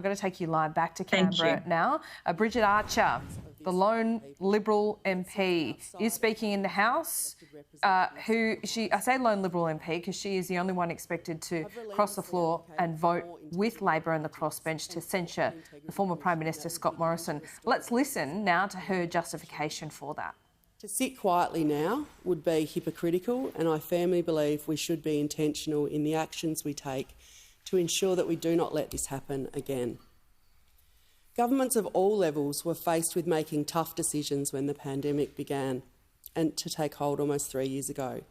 I'm going to take you live back to Thank Canberra you. now. Bridget Archer, the lone Liberal MP, is speaking in the House. I say lone Liberal MP because she is the only one expected to cross the floor and vote with Labor and the crossbench to censure the former Prime Minister Scott Morrison. Let's listen now to her justification for that. To sit quietly now would be hypocritical, and I firmly believe we should be intentional in the actions we take to ensure that we do not let this happen again. Governments of all levels were faced with making tough decisions when the pandemic began and to take hold almost 3 years ago.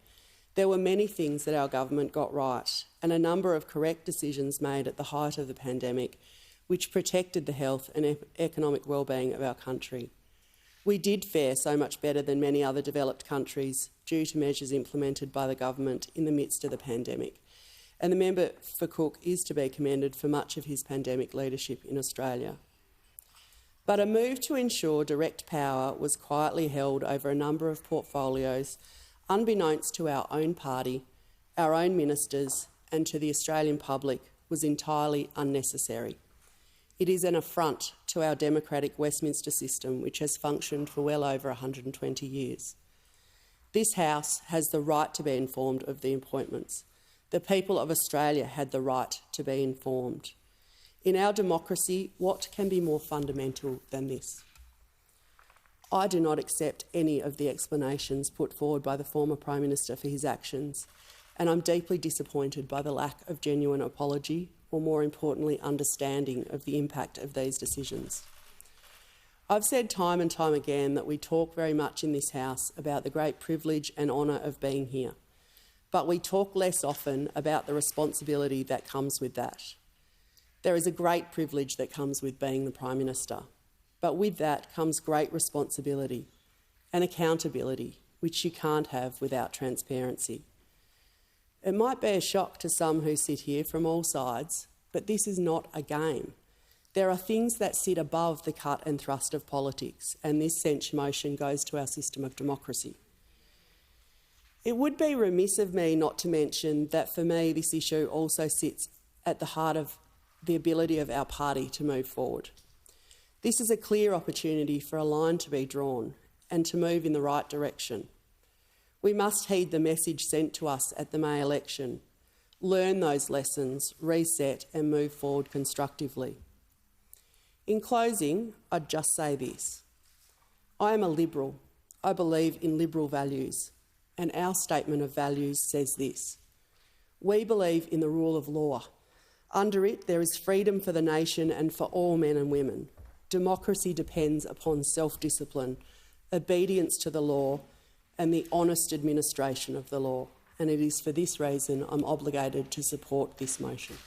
There were many things that our government got right and a number of correct decisions made at the height of the pandemic which protected the health and economic well-being of our country. We did fare so much better than many other developed countries due to measures implemented by the government in the midst of the pandemic. And the member for Cook is to be commended for much of his pandemic leadership in Australia. But a move to ensure direct power was quietly held over a number of portfolios, unbeknownst to our own party, our own ministers and to the Australian public, was entirely unnecessary. It is an affront to our democratic Westminster system, which has functioned for well over 120 years. This House has the right to be informed of the appointments. The people of Australia had the right to be informed. In our democracy, what can be more fundamental than this? I do not accept any of the explanations put forward by the former Prime Minister for his actions, and I'm deeply disappointed by the lack of genuine apology, or more importantly, understanding of the impact of these decisions. I've said time and time again that we talk very much in this House about the great privilege and honour of being here, but we talk less often about the responsibility that comes with that. There is a great privilege that comes with being the Prime Minister, but with that comes great responsibility and accountability, which you can't have without transparency. It might be a shock to some who sit here from all sides, but this is not a game. There are things that sit above the cut and thrust of politics, and this censure motion goes to our system of democracy. It would be remiss of me not to mention that for me this issue also sits at the heart of the ability of our party to move forward. This is a clear opportunity for a line to be drawn and to move in the right direction. We must heed the message sent to us at the May election, learn those lessons, reset and move forward constructively. In closing, I'd just say this. I am a Liberal. I believe in Liberal values, and our statement of values says this. We believe in the rule of law. Under it, there is freedom for the nation and for all men and women. Democracy depends upon self-discipline, obedience to the law and the honest administration of the law. And it is for this reason I'm obligated to support this motion.